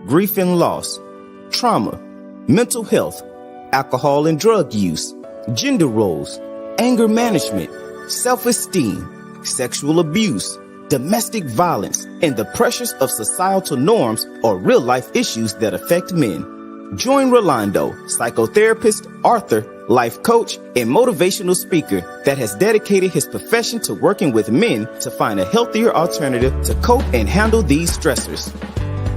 grief and loss, trauma, mental health, alcohol and drug use, gender roles, anger management, self-esteem, sexual abuse, domestic violence, and the pressures of societal norms or real-life issues that affect men. Join Rolando, psychotherapist, author, life coach, and motivational speaker that has dedicated his profession to working with men to find a healthier alternative to cope and handle these stressors.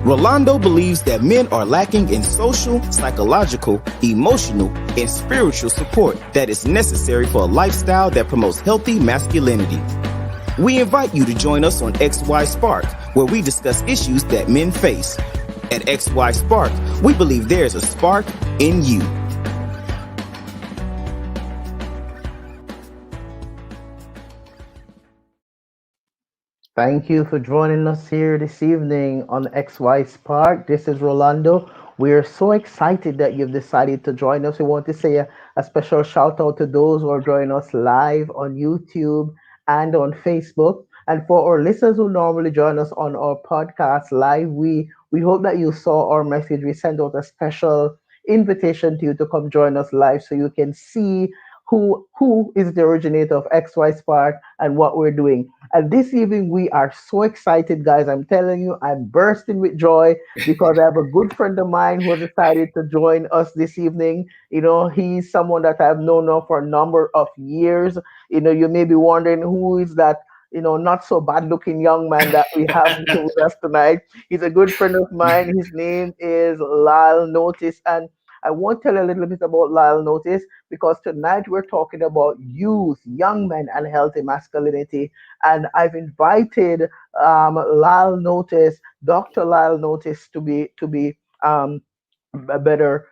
Rolando believes that men are lacking in social, psychological, emotional, and spiritual support that is necessary for a lifestyle that promotes healthy masculinity. We invite you to join us on XY Spark, where we discuss issues that men face. At XY Spark, we believe there's a spark in you. Thank you for joining us here this evening on XY Spark. This is Rolando. We are so excited that you've decided to join us. We want to say a special shout out to those who are joining us live on YouTube and on Facebook. And for our listeners who normally join us on our podcast live, we hope that you saw our message. We sent out a special invitation to you to come join us live so you can see who is the originator of XY Spark and what we're doing. And this evening we are so excited, guys. I'm telling you, I'm bursting with joy because I have a good friend of mine who has decided to join us this evening. You know, he's someone that I've known now for a number of years. You know, you may be wondering who is that, you know, not so bad looking young man that we have here with us tonight. He's a good friend of mine. His name is Lyle Notice. And I want to tell you a little bit about Lyle Notice because tonight we're talking about youth, young men, and healthy masculinity. And I've invited Lyle Notice, Dr. Lyle Notice, to be better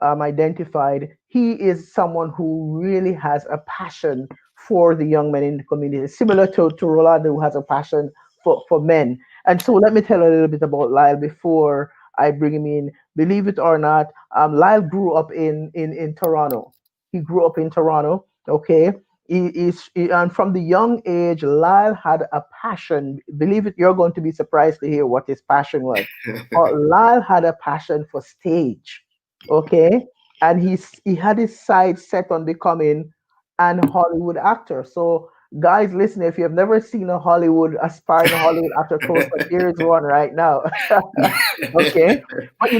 identified. He is someone who really has a passion for the young men in the community, similar to Rolando, who has a passion for men. And so let me tell you a little bit about Lyle before I bring him in. Believe it or not, Lyle grew up in Toronto. He grew up in Toronto. Okay. And from the young age, Lyle had a passion. Believe it, you're going to be surprised to hear what his passion was. Lyle had a passion for stage. Okay. And he had his sights set on becoming an Hollywood actor. So guys, listen, if you have never seen a Hollywood aspiring Hollywood actor close, but here is one right now. Okay. But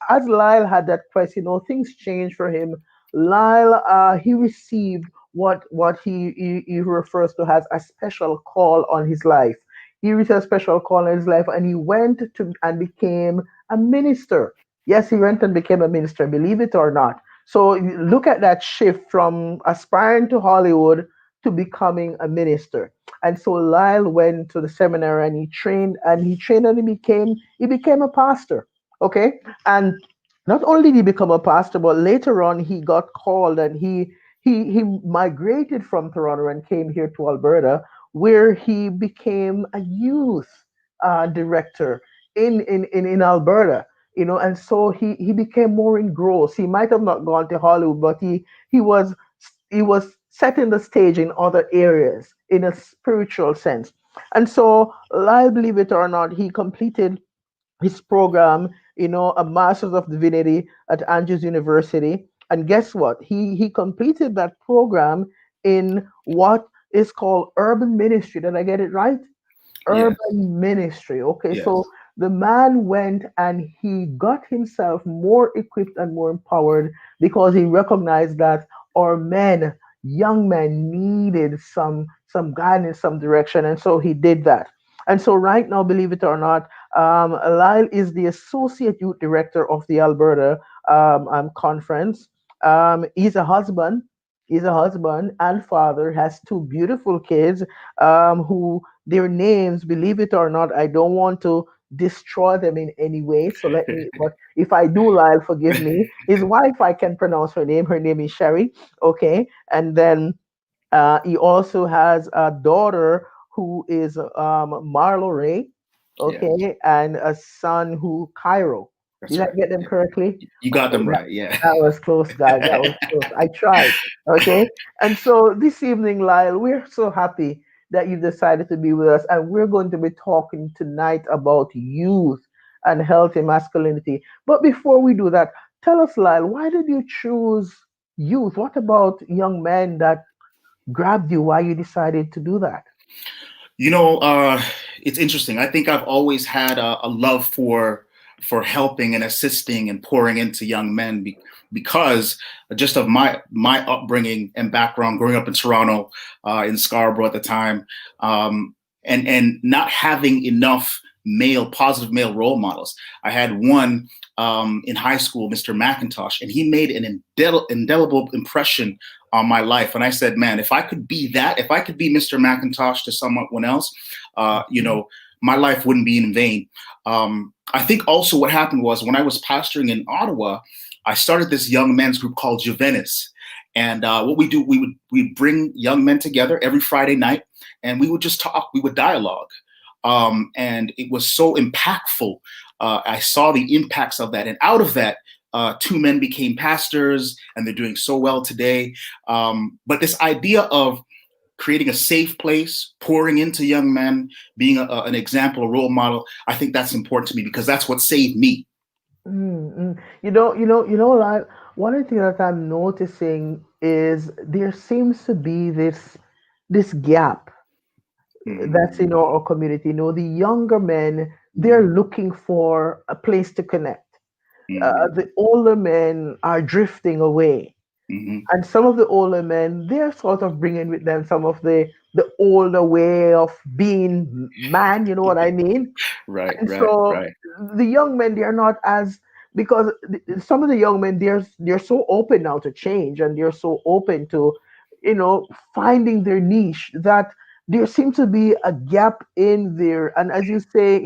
as Lyle had that quest, things changed for him. Lyle, he received what he refers to as a special call on his life. He received a special call on his life, and he went to and became a minister. Yes, he went and became a minister, believe it or not. So look at that shift from aspiring to Hollywood to becoming a minister. And so Lyle went to the seminary and he became a pastor. Okay. And not only did he become a pastor, but later on he got called and he migrated from Toronto and came here to Alberta, where he became a youth director in Alberta. And so he became more engrossed. He might have not gone to Hollywood, but he was setting the stage in other areas in a spiritual sense. And so, Lyle, believe it or not, he completed his program, a Master's of Divinity at Andrews University. And guess what? He completed that program in what is called urban ministry. Did I get it right? Yes. Urban ministry. Okay, so Yes. the man went and he got himself more equipped and more empowered because he recognized that our men, young men, needed some guidance, some direction, and so he did that. And so right now, believe it or not, Lyle is the associate youth director of the Alberta conference. He's a husband. He's a husband and father, has two beautiful kids, who their names, believe it or not, I don't want to destroy them in any way. So let me, but if I do, Lyle, forgive me. His wife, I can pronounce her name. Her name is Sherry. Okay. And then he also has a daughter who is Marlo Ray. Yes. Okay. And a son who, Cairo. That's Did I right. get them Yeah. correctly? You got Okay. them That, right. Yeah. that was close, guys. That was close. I tried. Okay. And so this evening, Lyle, we're so happy that you decided to be with us. And we're going to be talking tonight about youth. and healthy masculinity. But before we do that, tell us, Lyle, why did you choose youth? What about young men that grabbed you? Why you decided to do that? You know, it's interesting. I think I've always had a love for helping and assisting and pouring into young men because just of my upbringing and background, growing up in Toronto, in Scarborough at the time, and not having enough positive male role models. I had one in high school, Mr. McIntosh, and he made an indelible impression on my life. And I said, man, if I could be that, if I could be Mr. McIntosh to someone else, my life wouldn't be in vain. I think also what happened was when I was pastoring in Ottawa, I started this young men's group called Juvenis. And what we do, we'd bring young men together every Friday night, and we would just talk, we would dialogue. And it was so impactful. I saw the impacts of that. And out of that, two men became pastors, and they're doing so well today. But this idea of creating a safe place, pouring into young men, being an example, a role model, I think that's important to me because that's what saved me. Mm-mm. Like one of the things that I'm noticing is there seems to be this gap that's in Mm, our community. The younger men, they're looking for a place to connect. mm, The older men are drifting away. mm, And some of the older men, they're sort of bringing with them some of the older way of being man, you know what I mean? right, And right, so right. the young men, they are not as, because some of the young men, they're so open now to change, and they're so open to, finding their niche, that there seems to be a gap in there. And as you say,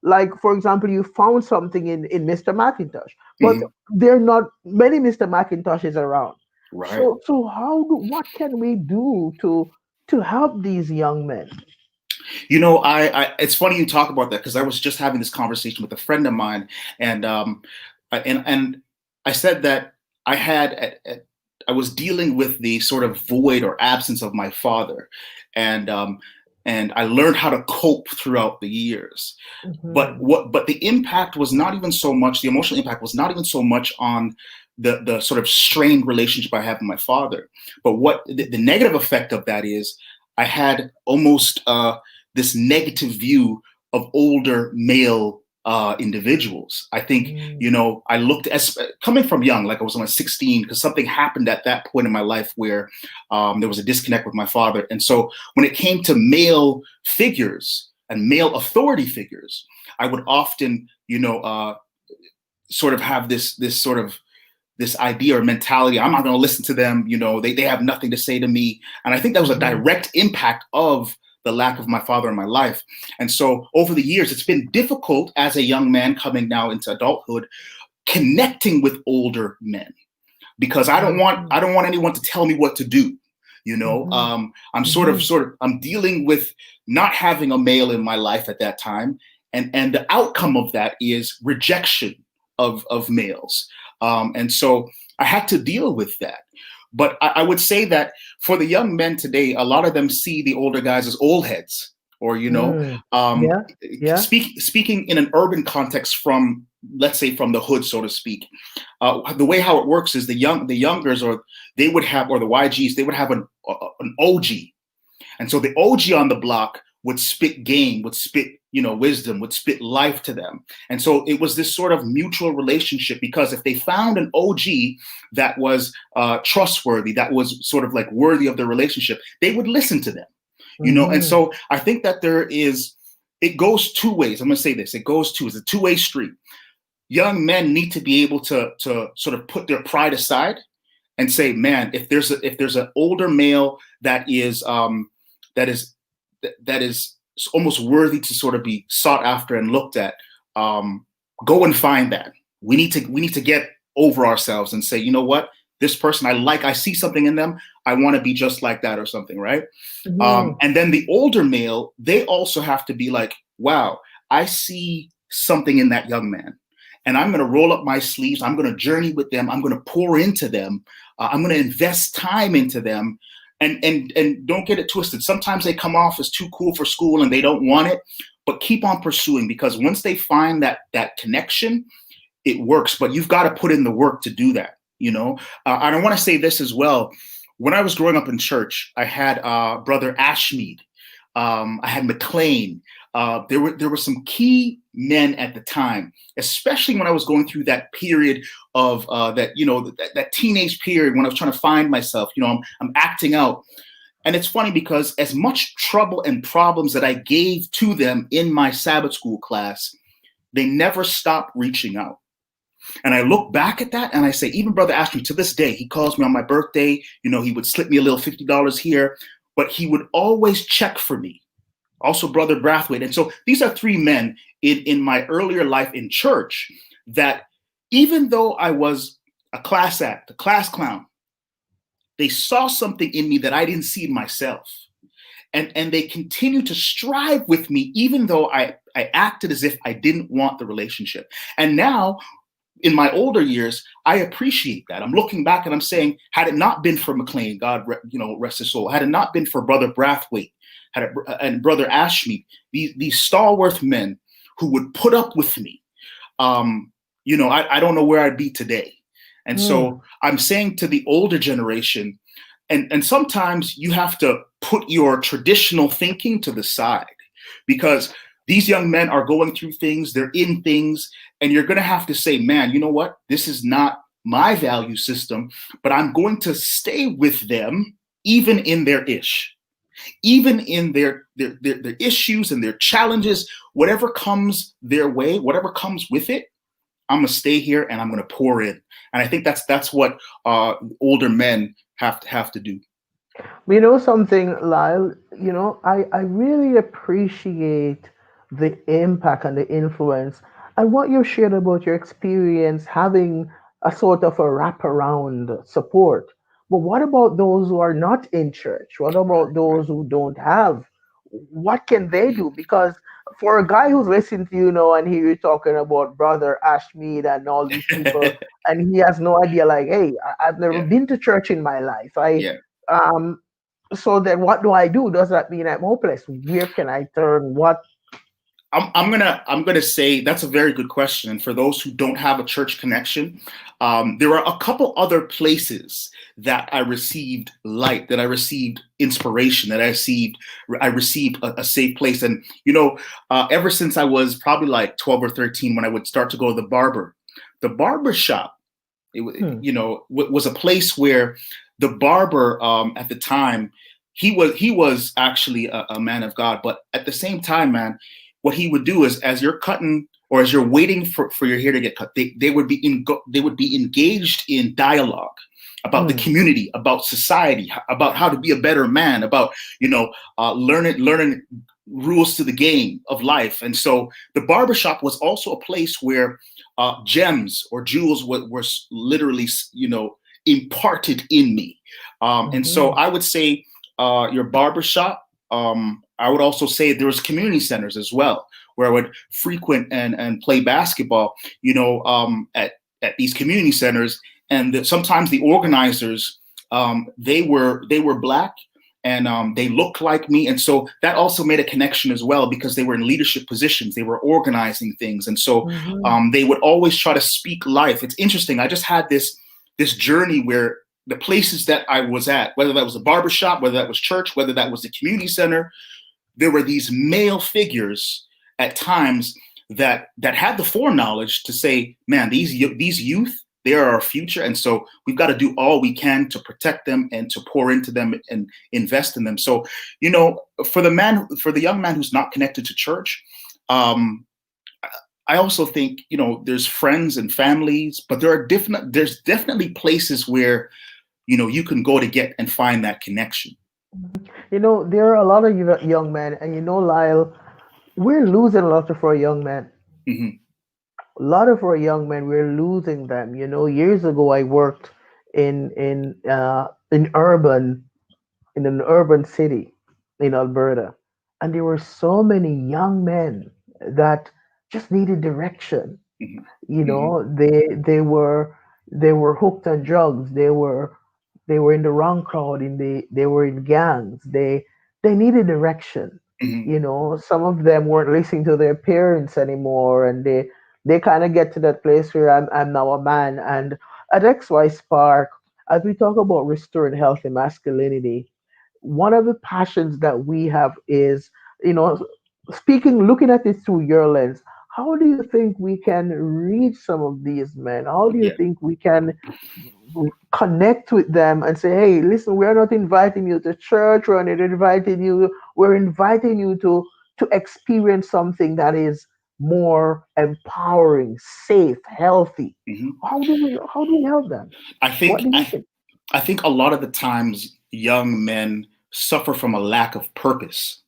like for example, you found something in Mr. McIntosh, but Mhm. there are not many Mr. McIntoshes around. Right. So what can we do to help these young men? You know, it's funny you talk about that because I was just having this conversation with a friend of mine, and and I said that I had I was dealing with the sort of void or absence of my father, and I learned how to cope throughout the years. But Hmm. but the impact was not even so much, the emotional impact was not even so much on the sort of strained relationship I have with my father, but what the negative effect of that is I had almost this negative view of older male individuals. I think, Mm. you know, I looked as coming from young, like I was only 16, because something happened at that point in my life where there was a disconnect with my father. And so when it came to male figures and male authority figures, I would often, sort of have this sort of this idea or mentality. I'm not going to listen to them. You know, they have nothing to say to me. And I think that was a Mhm. direct impact of the lack of my father in my life. And so over the years, it's been difficult as a young man coming now into adulthood, connecting with older men because Mhm. I don't want anyone to tell me what to do. You know, Mhm. I'm Mhm. I'm dealing with not having a male in my life at that time, and the outcome of that is rejection of males, and so I had to deal with that. But I would say that for the young men today, a lot of them see the older guys as old heads, or Mm. Yeah. Yeah. speaking in an urban context from, let's say, from the hood, so to speak. The way how it works is the youngers, or they would have, or the YGs, they would have an OG, and so the OG on the block would spit game, would spit, wisdom, would spit life to them. And so it was this sort of mutual relationship, because if they found an OG that was trustworthy, that was sort of like worthy of the relationship, they would listen to them. And Mhm. so I think that it goes two ways. I'm going to say this, it's a two-way street. Young men need to be able to sort of put their pride aside and say, man, if there's an older male that is that is almost worthy to sort of be sought after and looked at, um, go and find that. We need to get over ourselves and say, you know what, this person I see something in them, I want to be just like that or something, right? Mhm. And then the older male, they also have to be like, wow, I see something in that young man. And I'm going to roll up my sleeves. I'm going to journey with them. I'm going to pour into them. I'm going to invest time into them. And don't get it twisted. Sometimes they come off as too cool for school and they don't want it. but keep on pursuing, because once they find that connection, it works. But you've got to put in the work to do that. And I want to say this as well. When I was growing up in church, I had Brother Ashmead. I had McLean. There were some key men at the time, especially when I was going through that period of that teenage period when I was trying to find myself. I'm acting out. And it's funny because as much trouble and problems that I gave to them in my Sabbath school class, they never stopped reaching out. And I look back at that and I say, even Brother Ashton, to this day, he calls me on my birthday. He would slip me a little $50 here, but he would always check for me. Also, Brother Brathwaite. And so these are three men in my earlier life in church that, even though I was a class act, a class clown, they saw something in me that I didn't see in myself. And they continued to strive with me, even though I acted as if I didn't want the relationship. And now, in my older years, I appreciate that. I'm looking back and I'm saying, had it not been for McLean, God, rest his soul, had it not been for Brother Brathwaite and Brother Ashmead, these stalwart men who would put up with me, I don't know where I'd be today. And so I'm saying to the older generation, and sometimes you have to put your traditional thinking to the side, because these young men are going through things, they're in things, and you're going to have to say, man, you know what? This is not my value system, but I'm going to stay with them even in their ish, even in their issues and their challenges, whatever comes their way, whatever comes with it, I'm going to stay here and I'm going to pour in. And I think that's what older men have to do. Something, Lyle, I really appreciate the impact and the influence and what you shared about your experience having a sort of a wraparound support. But what about those who are not in church? What about those who don't have? What can they do? Because for a guy who's listening to you now and hear you talking about Brother Ashmead and all these people, and he has no idea, like, hey, I've never been to church in my life. Um, so then what do I do? Does that mean I'm hopeless? Where can I turn? What? I'm gonna say that's a very good question. And for those who don't have a church connection, there are a couple other places that I received light, that I received inspiration, that I received a safe place. And ever since I was probably like 12 or 13, when I would start to go to the barber shop, was a place where the barber at the time, he was actually a man of God, but at the same time, man, what he would do is, as you're cutting or as you're waiting for your hair to get cut, they would be engaged in dialogue about the community, about society, about how to be a better man, about learning rules to the game of life. And so the barbershop was also a place where gems or jewels were literally imparted in me. And so I would say your barbershop. I would also say there was community centers as well, where I would frequent and play basketball, at these community centers. And sometimes the organizers, they were Black, and they looked like me. And so that also made a connection as well, because they were in leadership positions. They were organizing things. And so they would always try to speak life. It's interesting. I just had this journey where the places that I was at, whether that was a barbershop, whether that was church, whether that was the community center, there were these male figures at times that had the foreknowledge to say, man, these youth, they are our future. And so we've got to do all we can to protect them and to pour into them and invest in them. So, for the young man who's not connected to church, I also think, there's friends and families, but there's definitely places where, you can go to get and find that connection. There are a lot of young men, and Lyle, we're losing a lot of our young men. Mm-hmm. A lot of our young men, we're losing them. Years ago, I worked in an urban city in Alberta, and there were so many young men that just needed direction. Mm-hmm. They were hooked on drugs. They were in the wrong crowd. They were in gangs. They needed direction. Hmm. Some of them weren't listening to their parents anymore, and they kind of get to that place where I'm now a man. And at XY Spark, as we talk about restoring healthy masculinity, one of the passions that we have is, you know, looking at it through your lens. How do you think we can reach some of these men? How do you Yeah. think we can connect with them and say, hey, listen, we're not inviting you to church, we're inviting you to experience something that is more empowering, safe, healthy. Hmm. How do we help them? I What think do you I think? I think a lot of the times young men suffer from a lack of purpose.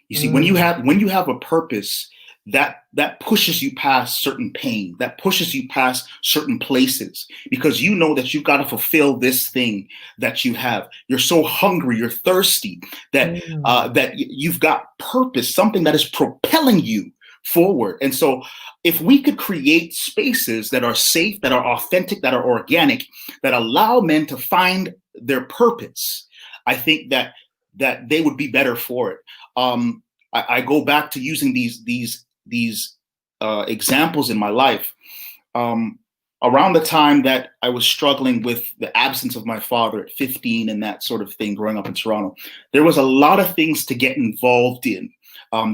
You see, Mm, when you have a purpose, that pushes you past certain pain, that pushes you past certain places, because you know that you've got to fulfill this thing that you have. You're so hungry, you're thirsty, mm, that you've got purpose, something that is propelling you forward. And so, if we could create spaces that are safe, that are authentic, that are organic, that allow men to find their purpose, I think that they would be better for it. I go back to using these examples in my life. Um, Around the time that I was struggling with the absence of my father at 15 and that sort of thing, growing up in Toronto, there was a lot of things to get involved in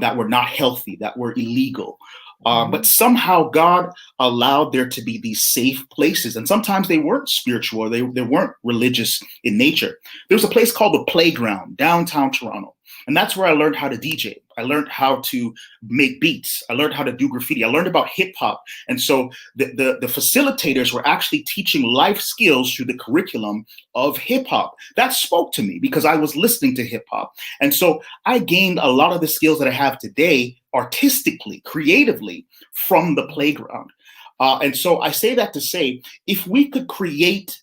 that were not healthy, that were illegal. But mhm, somehow God allowed there to be these safe places. And sometimes they weren't spiritual, they weren't religious in nature. There was a place called the Playground, downtown Toronto. And that's where I learned how to DJ. I learned how to make beats. I learned how to do graffiti. I learned about hip hop. And so the facilitators were actually teaching life skills through the curriculum of hip hop. That spoke to me because I was listening to hip hop. And so I gained a lot of the skills that I have today artistically, creatively from the playground. And so I say that to say, if we could create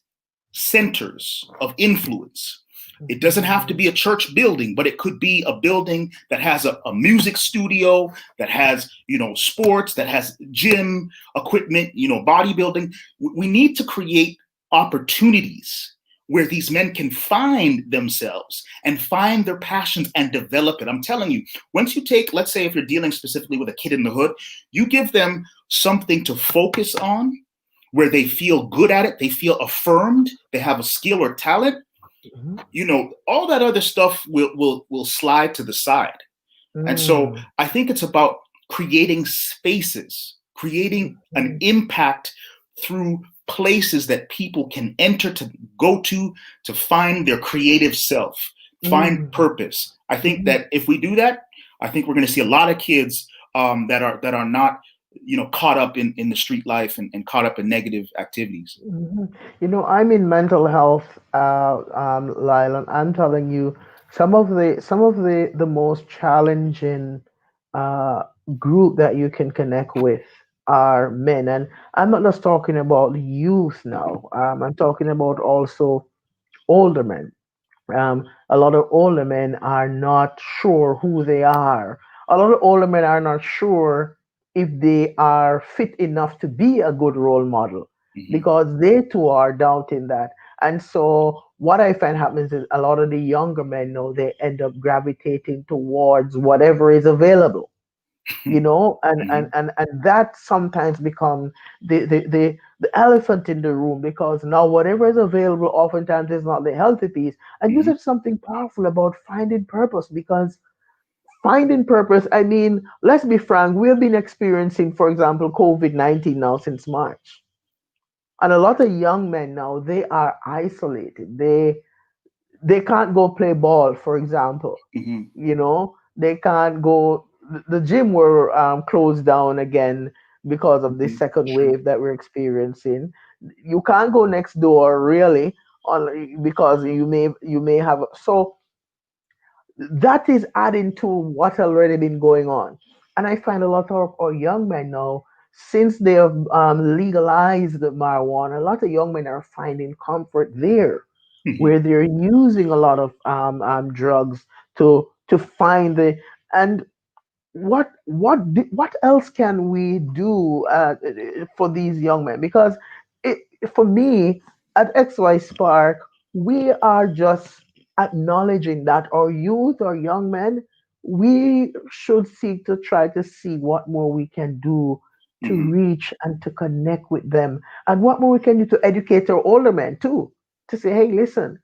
centers of influence, it doesn't have to mhm, be a church building, but it could be a building that has a music studio, that has, sports, that has gym equipment, bodybuilding. We need to create opportunities where these men can find themselves and find their passions and develop it. I'm telling you, once you take, let's say if you're dealing specifically with a kid in the hood, you give them something to focus on where they feel good at it, they feel affirmed, they have a skill or talent. mhm, All that other stuff will slide to the side. And so mm, I think it's about creating spaces, creating an mhm, impact through places that people can enter, to go to find their creative self, find mm, purpose. I think mhm. that if we do that, I think we're going to see a lot of kids that are not caught up in the street life and caught up in negative activities. Mhm. I'm in mental health, Lyle, and I'm telling you, some of the most challenging uh, group that you can connect with are men, and I'm not just talking about youth now. I'm talking about also older men. A lot of older men are not sure who they are. A lot of older men are not sure if they are fit enough to be a good role model Hmm. because they too are doubting that. And so, what I find happens is a lot of the younger men know they end up gravitating towards whatever is available, and and Hmm. and and that sometimes become the elephant in the room, because now whatever is available oftentimes is not the healthy piece. And you Hmm. said something powerful about finding purpose, because finding purpose, I mean, let's be frank, we've been experiencing, for example, COVID-19 now since March, and a lot of young men now, they are isolated. They can't go play ball, for example. Hmm. They can't go. The gym were closed down again because of this Hmm. second True. wave that we're experiencing. You can't go next door really, because you may have. So that is adding to what already been going on. And I find a lot of our young men now, since they have legalized the marijuana, a lot of young men are finding comfort there, Hmm. where they're using a lot of drugs to find the. And what else can we do for these young men? Because it, for me, at XY Spark, we are just acknowledging that our youth, our young men, we should seek to try to see what more we can do to Mm-hmm. reach and to connect with them, and what more we can do to educate our older men too, to say, hey, listen,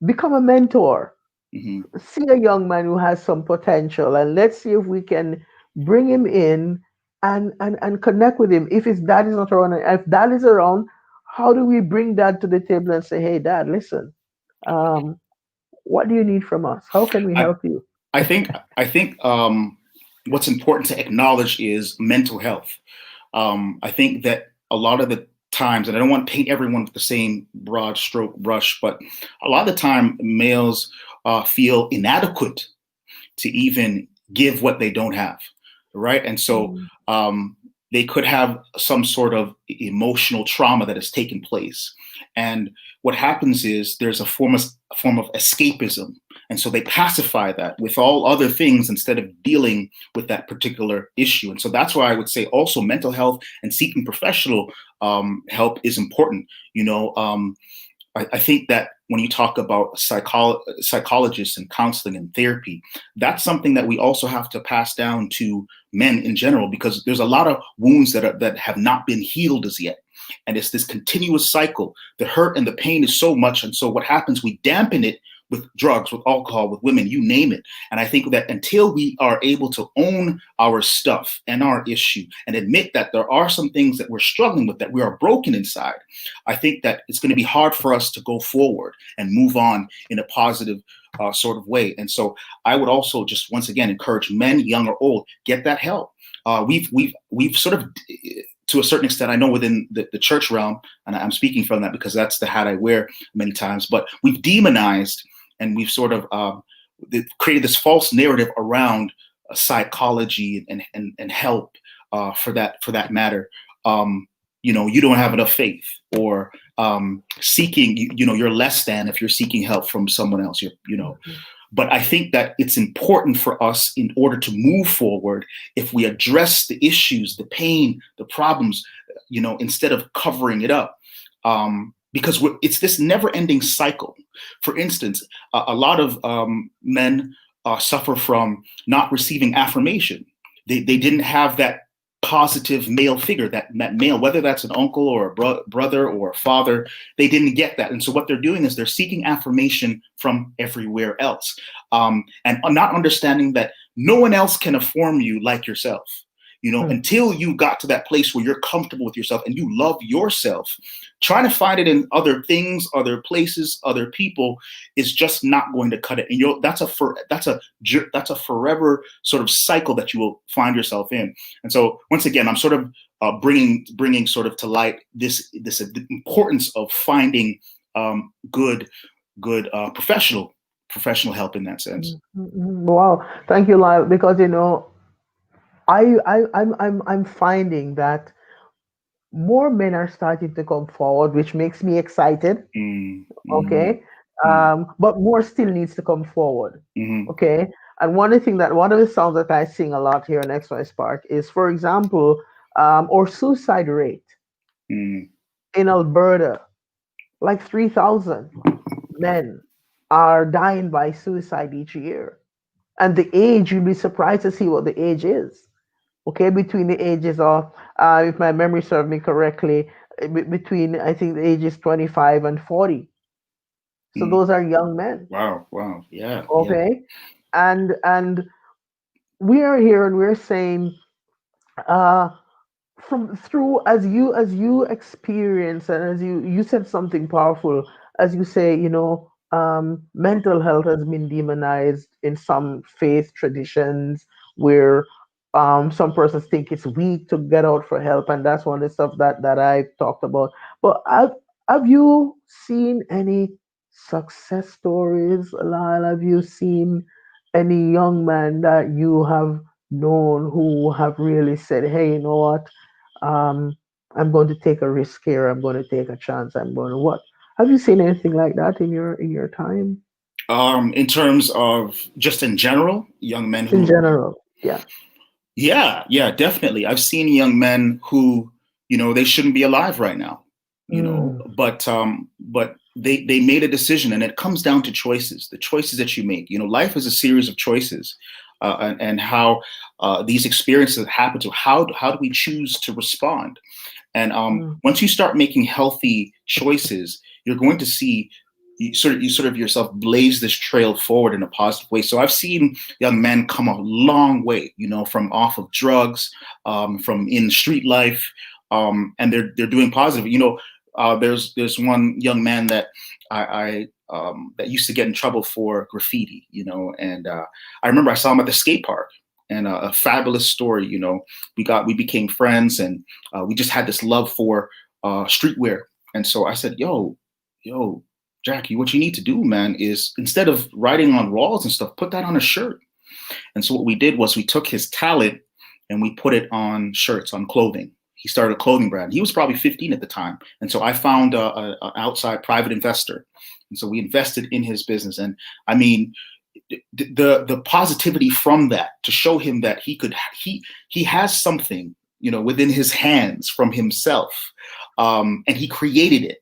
become a mentor, Mm-hmm. see a young man who has some potential, and let's see if we can bring him in and connect with him. If his dad is not around, and if dad is around, how do we bring dad to the table and say, hey, dad, listen, um, what do you need from us? How can we I, help you? I think what's important to acknowledge is mental health. I think that a lot of the times, and I don't want to paint everyone with the same broad stroke brush, but a lot of the time males feel inadequate to even give what they don't have, right? And so Mm, they could have some sort of emotional trauma that has taken place. And what happens is there's a form of escapism. And so they pacify that with all other things instead of dealing with that particular issue. And so that's why I would say also mental health and seeking professional help is important. I think that when you talk about psychologists and counseling and therapy, that's something that we also have to pass down to men in general, because there's a lot of wounds that have not been healed as yet. And it's this continuous cycle. The hurt and the pain is so much. And so what happens, we dampen it with drugs, with alcohol, with women, you name it. And I think that until we are able to own our stuff and our issue and admit that there are some things that we're struggling with, that we are broken inside, I think that it's going to be hard for us to go forward and move on in a positive sort of way. And so I would also just once again encourage men, young or old, get that help. We've sort of, to a certain extent, I know within the church realm, and I'm speaking from that because that's the hat I wear many times, but we've demonized and we've sort of created this false narrative around psychology and help for that matter. You don't have enough faith, or seeking, you're less than if you're seeking help from someone else. But I think that it's important for us, in order to move forward, if we address the issues, the pain, the problems, instead of covering it up. Because it's this never-ending cycle. For instance, a lot of men suffer from not receiving affirmation. They didn't have that positive male figure, that male, whether that's an uncle or a brother or a father, they didn't get that. And so what they're doing is they're seeking affirmation from everywhere else, and not understanding that no one else can affirm you like yourself. Until you got to that place where you're comfortable with yourself and you love yourself, trying to find it in other things, other places, other people is just not going to cut it. And that's a forever sort of cycle that you will find yourself in. And so once again, I'm sort of bringing sort of to light this the importance of finding good professional help in that sense. Wow, thank you, Lyle. Because I'm finding that more men are starting to come forward, which makes me excited. Mm, mm, Okay, mm, but more still needs to come forward. mm, Okay, and one of the songs that I sing a lot here in XY Spark is, for example, our suicide rate mm, in Alberta, like 3,000 men are dying by suicide each year, and the age, you'd be surprised to see what the age is. Okay, between the ages of, if my memory serves me correctly, between, I think, the ages 25 and 40. So mm. those are young men. Wow. Yeah, yeah. Okay, and we are here and we're saying, uh, from through, as you experience, and as you said something powerful, as you say, mental health has been demonized in some faith traditions, where some persons think it's weak to get out for help, and that's one of the stuff that I've talked about. But have you seen any success stories, Lyle? Have you seen any young man that you have known who have really said, hey, you know what, I'm going to take a risk here, I'm going to take a chance, I'm going to what? Have you seen anything like that in your time? In terms of just in general, young men In who, general, yeah. yeah, definitely. I've seen young men who, they shouldn't be alive right now, Mm, but they made a decision, and it comes down to choices, the choices that you make. Life is a series of choices, and how these experiences happen to how do we choose to respond. And once you start making healthy choices, you're going to see you sort of yourself blaze this trail forward in a positive way. So I've seen young men come a long way, from off of drugs, from in street life, and they're doing positive. There's one young man that I that used to get in trouble for graffiti, and I remember I saw him at the skate park, and a fabulous story. We became friends, and we just had this love for streetwear. And so I said, yo, Jackie, what you need to do, man, is instead of writing on walls and stuff, put that on a shirt. And so what we did was we took his talent and we put it on shirts, on clothing. He started a clothing brand. He was probably 15 at the time. And so I found an outside private investor. And so we invested in his business. And I mean, the positivity from that, to show him that he has something, within his hands from himself. And he created it.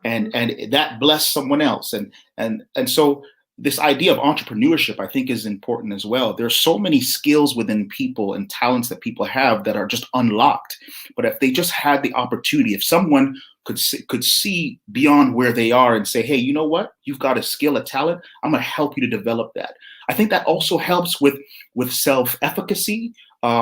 And that blessed someone else. And so this idea of entrepreneurship, I think, is important as well. There's so many skills within people and talents that people have that are just unlocked. But if they just had the opportunity, if someone could see beyond where they are and say, hey, you know what? You've got a skill, a talent. I'm going to help you to develop that. I think that also helps with self-efficacy,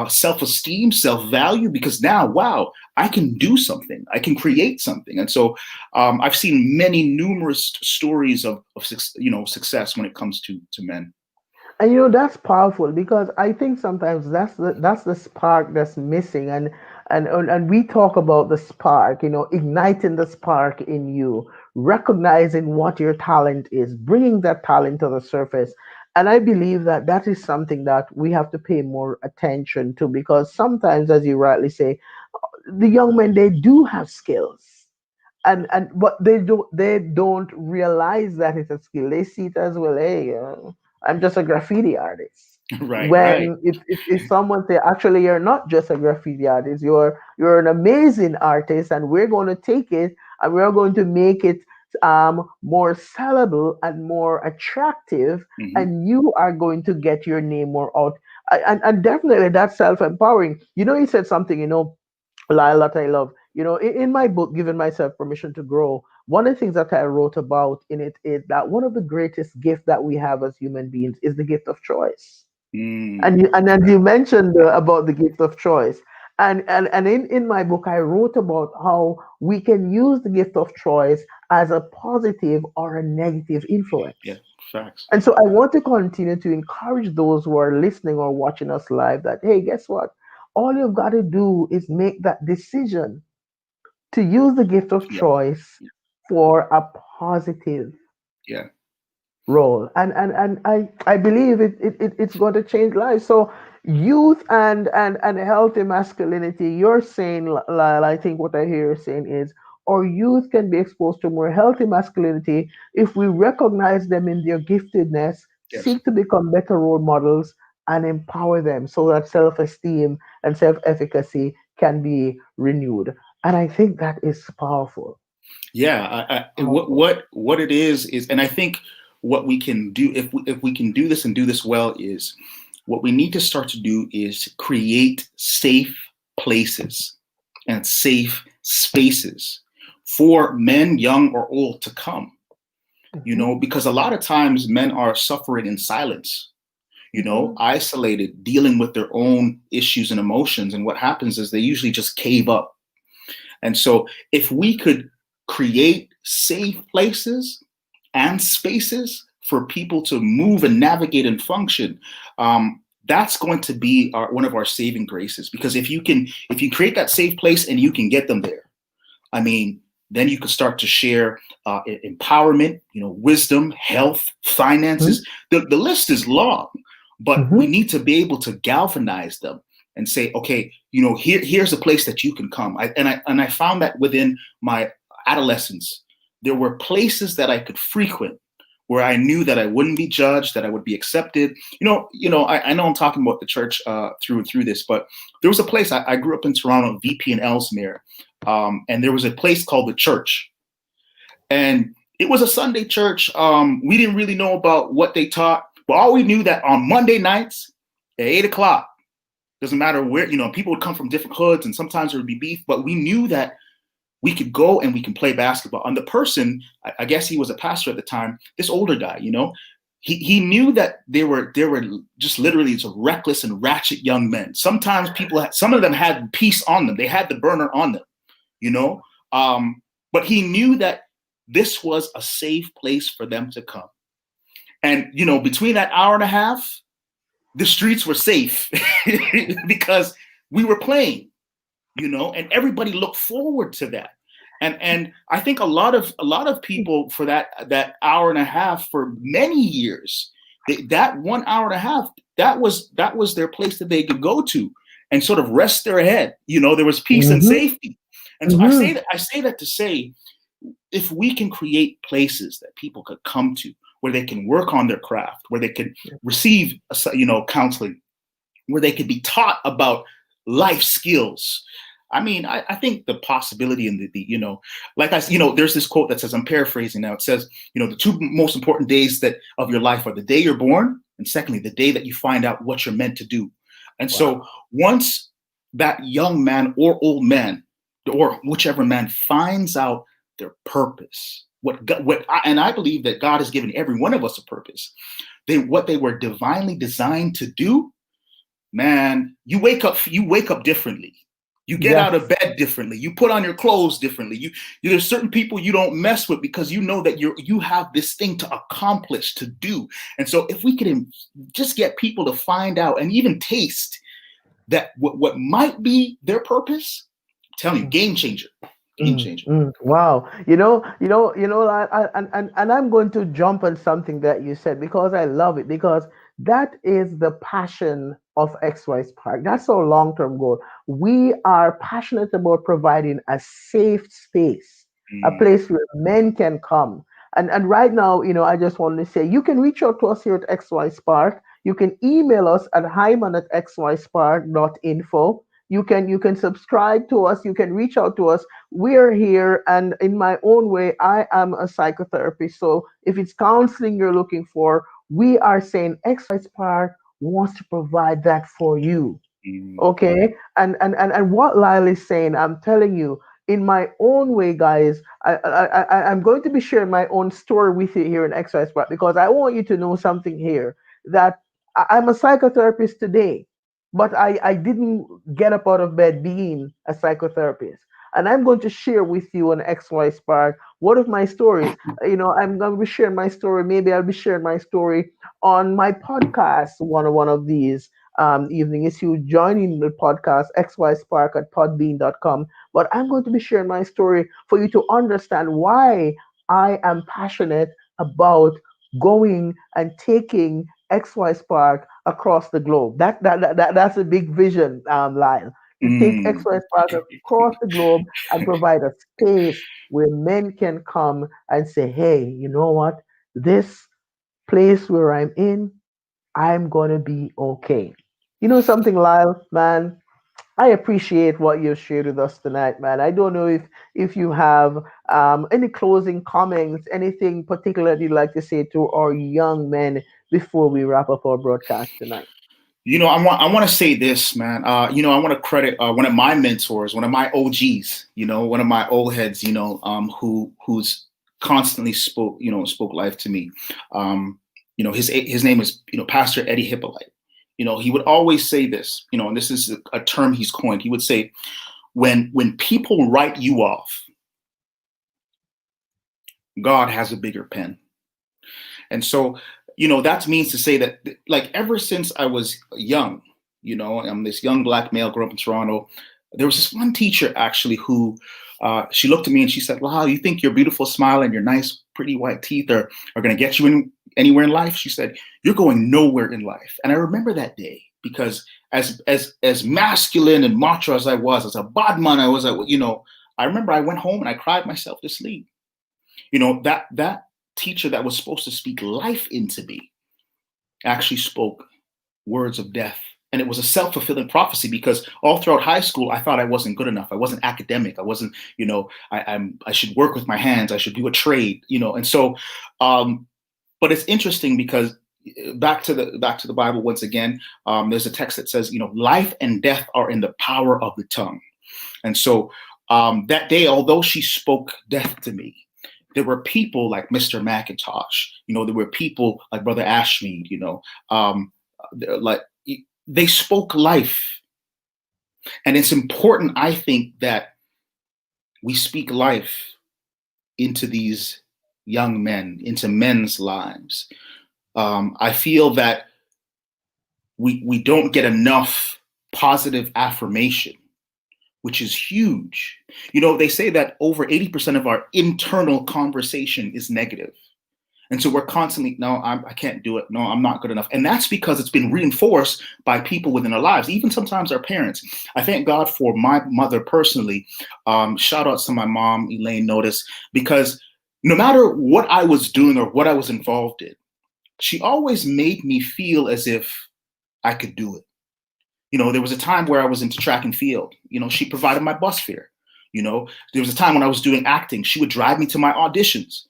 self-esteem, self-value, because now, wow, I can do something. I can create something. And so I've seen numerous stories of success when it comes to men. And that's powerful, because I think sometimes that's the spark that's missing. And we talk about the spark, igniting the spark in you, recognizing what your talent is, bringing that talent to the surface. And I believe that is something that we have to pay more attention to, because sometimes, as you rightly say, the young men, they do have skills, and but they don't realize that it's a skill. They see it as, well, hey, I'm just a graffiti artist. Right, right. When if someone say, actually, you're not just a graffiti artist, you're an amazing artist, and we're going to take it and we're going to make it more sellable and more attractive, Mm-hmm. and you are going to get your name more out. And definitely that's self-empowering. You said something, Lyle, that I love. In my book, Giving Myself Permission to Grow, one of the things that I wrote about in it is that one of the greatest gifts that we have as human beings is the gift of choice. Mm. And as you mentioned about the gift of choice, and in my book, I wrote about how we can use the gift of choice as a positive or a negative Yeah, influence. facts. And so I want to continue to encourage those who are listening or watching us live that, hey, guess what? All you've got to do is make that decision to use the gift of Yeah, choice for a positive yeah, role. And I believe it's going to change lives. So youth and healthy masculinity, you're saying, Lyle, I think what I hear you saying is, our youth can be exposed to more healthy masculinity if we recognize them in their giftedness, yes. seek to become better role models, and empower them so that self-esteem and self-efficacy can be renewed. And I think that is powerful. Yeah, Powerful. what it is, and I think what we can do, if we can do this and do this well, is what we need to start to do is create safe places and safe spaces for men, young or old, to come. Mhm, Because a lot of times men are suffering in silence, mhm, isolated, dealing with their own issues and emotions. And what happens is they usually just cave up. And so if we could create safe places and spaces for people to move and navigate and function, that's going to be one of our saving graces. Because if you create that safe place and you can get them there, I mean, then you could start to share empowerment, wisdom, health, mhm, finances. The list is long, but we mhm, need to be able to galvanize them and say, okay, here's a place that you can come. I found that within my adolescence, there were places that I could frequent where I knew that I wouldn't be judged, that I would be accepted. I know I'm talking about the church through this, but there was a place. I grew up in Toronto, VP and Ellesmere, and there was a place called the church, and It was a Sunday church. We didn't really know about what they taught, but all we knew that on Monday nights at 8 o'clock, doesn't matter where, people would come from different hoods and sometimes there would be beef, but we knew that we could go and we can play basketball. And the person, I guess he was a pastor at the time, this older guy, he knew that they were just literally just reckless and ratchet young men. Sometimes some of them had peace on them. They had the burner on them, but he knew that this was a safe place for them to come. And, between that hour and a half, the streets were safe because we were playing, and everybody looked forward to that. And I think a lot of people for that hour and a half for many years, that 1 hour and a half, that was their place that they could go to and sort of rest their head. There was peace and safety. And so I say that to say, if we can create places that people could come to, where they can work on their craft, where they can receive, counseling, where they could be taught about life skills. I mean, I think the possibility and there's this quote that says, I'm paraphrasing now. It says, the two most important days of your life are the day you're born, and secondly, the day that you find out what you're meant to do. And so once that young man or old man, or whichever man, finds out their purpose, and I believe that God has given every one of us a purpose. What they were divinely designed to do, man, you wake up differently. You get out of bed differently. You put on your clothes differently. There's certain people you don't mess with because you know that you have this thing to accomplish, to do. And so if we could just get people to find out and even taste that what might be their purpose, I'm telling you, game changer. Wow. And I'm going to jump on something that you said because I love it, because that is the passion of XY Spark. That's our long-term goal. We are passionate about providing a safe space, a place where men can come. And right now, I just want to say, you can reach out to us here at XY Spark. You can email us at hyman@xyspark.info. You can subscribe to us. You can reach out to us. We're here, and in my own way, I am a psychotherapist. So if it's counseling you're looking for, we are saying XY Spark wants to provide that for you. Okay, and what Lyle is saying, I'm telling you, in my own way, guys, I'm going to be sharing my own story with you here in XY Spark, because I want you to know something here, that I'm a psychotherapist today, but I didn't get up out of bed being a psychotherapist. And I'm going to share with you on XY Spark one of my stories. I'm going to be sharing my story. Maybe I'll be sharing my story on my podcast one of these evenings. You joining the podcast XY Spark at podbean.com. But I'm going to be sharing my story for you to understand why I am passionate about going and taking XY Spark across the globe. That's a big vision, Lyle. To take XY Spark across the globe and provide a space where men can come and say, hey, you know what? This place where I'm in, I'm going to be okay. You know something, Lyle, man? I appreciate what you shared with us tonight, man. I don't know if you have any closing comments, anything particular you'd like to say to our young men before we wrap up our broadcast tonight. I want to say this, man. I want to credit one of my mentors, one of my OGs, one of my old heads, who's constantly spoke life to me. His name is, Pastor Eddie Hippolyte. He would always say this, and this is a term he's coined. He would say, when people write you off, God has a bigger pen. And so, that means to say that, like, ever since I was young, I'm this young Black male, grew up in Toronto. There was this one teacher actually who, she looked at me and she said, "Wow, you think your beautiful smile and your nice, pretty white teeth are going to get you anywhere in life?" She said, "You're going nowhere in life." And I remember that day because as masculine and macho as I was, as a bad man I was, I remember I went home and I cried myself to sleep. That teacher that was supposed to speak life into me actually spoke words of death And it was a self-fulfilling prophecy, because all throughout high school, I thought I wasn't good enough. I wasn't academic. I wasn't, I should work with my hands. I should do a trade, And so, but it's interesting because back to the Bible once again, there's a text that says, life and death are in the power of the tongue. And so that day, although she spoke death to me, there were people like Mr. McIntosh, there were people like Brother Ashmead, like they spoke life. And it's important, I think, that we speak life into these young men, into men's lives. I feel that we don't get enough positive affirmation, which is huge. They say that over 80% of our internal conversation is negative. And so we're constantly, no, I can't do it. No, I'm not good enough. And that's because it's been reinforced by people within our lives, even sometimes our parents. I thank God for my mother personally. Shout out to my mom, Lyle Notice, because no matter what I was doing or what I was involved in, she always made me feel as if I could do it. There was a time where I was into track and field. She provided my bus fare. There was a time when I was doing acting. She would drive me to my auditions.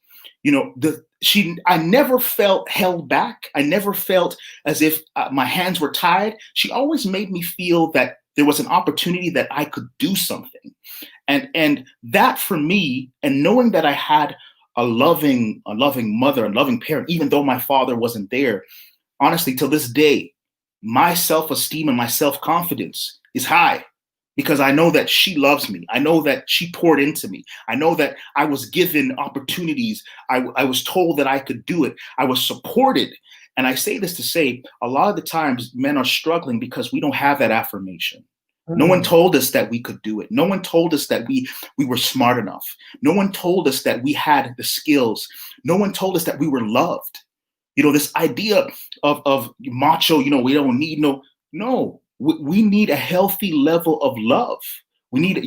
I never felt held back. I never felt as if my hands were tied. She always made me feel that there was an opportunity that I could do something. And that for me, and knowing that I had a loving mother, a loving parent, even though my father wasn't there, honestly, till this day, my self-esteem and my self-confidence is high, because I know that she loves me. I know that she poured into me. I know that I was given opportunities. I was told that I could do it. I was supported. And I say this to say, a lot of the times men are struggling because we don't have that affirmation. No one told us that we could do it. No one told us that we were smart enough. No one told us that we had the skills. No one told us that we were loved. This idea of macho, we don't need no. We need a healthy level of love. We need,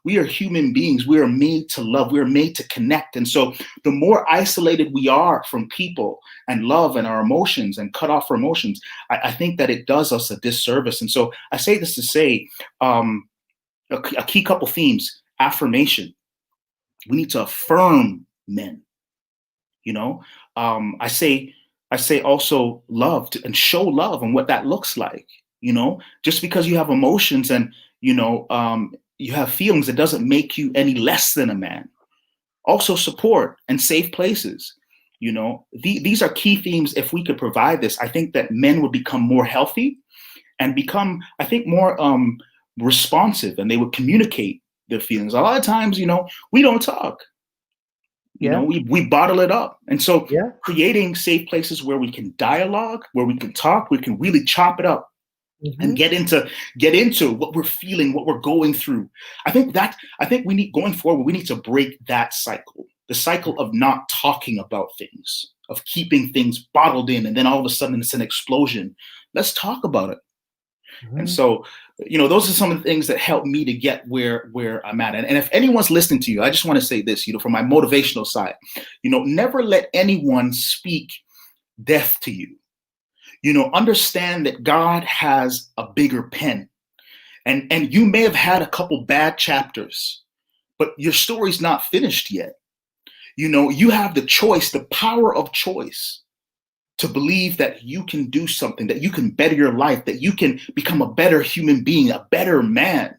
we are human beings. We are made to love. We are made to connect. And so the more isolated we are from people and love and our emotions and cut off our emotions, I think that it does us a disservice. And so I say this to say a key couple themes: affirmation. We need to affirm men. I say also love and show love and what that looks like. Just because you have emotions and, you have feelings, it doesn't make you any less than a man. Also support and safe places. These are key themes. If we could provide this, I think that men would become more healthy and become, I think, more responsive, and they would communicate their feelings. A lot of times, we don't talk. We bottle it up. And so creating safe places where we can dialogue, where we can talk, we can really chop it up. And get into what we're feeling, what we're going through. I think we need, going forward, we need to break that cycle, the cycle of not talking about things, of keeping things bottled in, and then all of a sudden it's an explosion. Let's talk about it. And so, those are some of the things that help me to get where I'm at. And if anyone's listening to you, I just want to say this, from my motivational side, never let anyone speak death to you. Understand that God has a bigger pen, and you may have had a couple bad chapters, but your story's not finished yet. You have the choice, the power of choice, to believe that you can do something, that you can better your life, that you can become a better human being, a better man.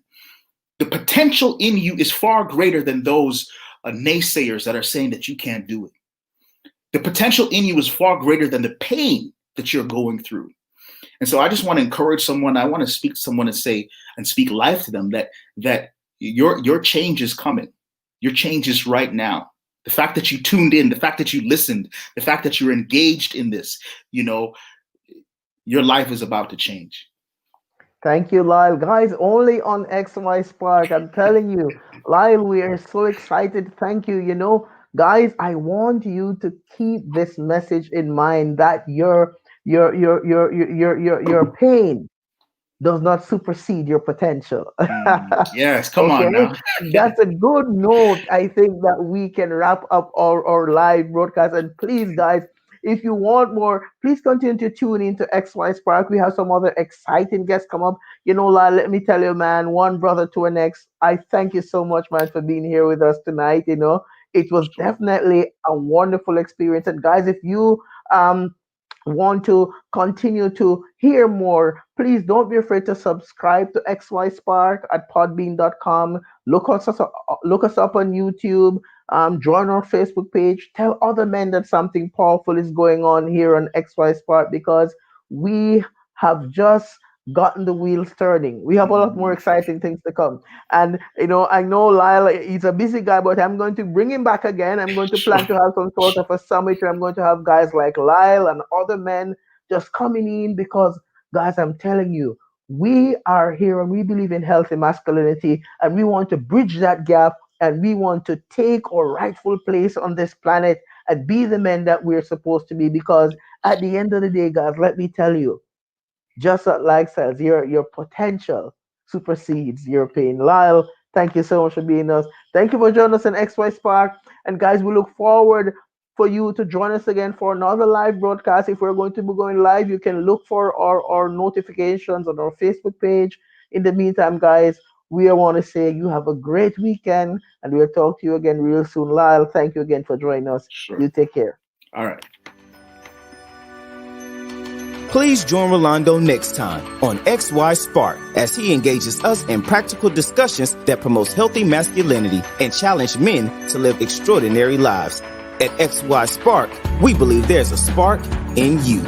The potential in you is far greater than those naysayers that are saying that you can't do it. The potential in you is far greater than the pain that you're going through. And so I just want to encourage someone. I want to speak to someone and say, and speak life to them, that your change is coming. Your change is right now. The fact that you tuned in, the fact that you listened, the fact that you're engaged in this, your life is about to change. Thank you, Lyle. Guys, only on XY Spark. I'm telling you, Lyle, we are so excited. Thank you. Guys, I want you to keep this message in mind, that your pain does not supersede your potential. Yes, come on now. That's a good note. I think that we can wrap up our live broadcast. And please, guys, If you want more, please continue to tune into XY Spark. We have some other exciting guests come up. Lyle, let me tell you, man, one brother to the next. I thank you so much, man, for being here with us tonight. It was Sure. definitely a wonderful experience. And guys, if you want to continue to hear more, please don't be afraid to subscribe to XY Spark at podbean.com. Look us up on YouTube. Join our Facebook page. Tell other men that something powerful is going on here on XY Spark, because we have just gotten the wheels turning. We have a lot more exciting things to come. And I know Lyle, he's a busy guy, but I'm going to bring him back again. I'm going to Sure. plan to have some sort of a summit where I'm going to have guys like Lyle and other men just coming in, because guys, I'm telling you, we are here and we believe in healthy masculinity, and we want to bridge that gap, and we want to take our rightful place on this planet and be the men that we're supposed to be. Because at the end of the day, guys, let me tell you, just like says, your potential supersedes your pain. Lyle, thank you so much for being us. Thank you for joining us in XY Spark. And guys, we look forward for you to join us again for another live broadcast. If we're going to be going live, you can look for our notifications on our Facebook page. In the meantime, guys, we want to say you have a great weekend, and we'll talk to you again real soon. Lyle, thank you again for joining us. Sure. You take care. All right. Please join Rolando next time on XY Spark as he engages us in practical discussions that promotes healthy masculinity and challenge men to live extraordinary lives. At XY Spark, we believe there's a spark in you.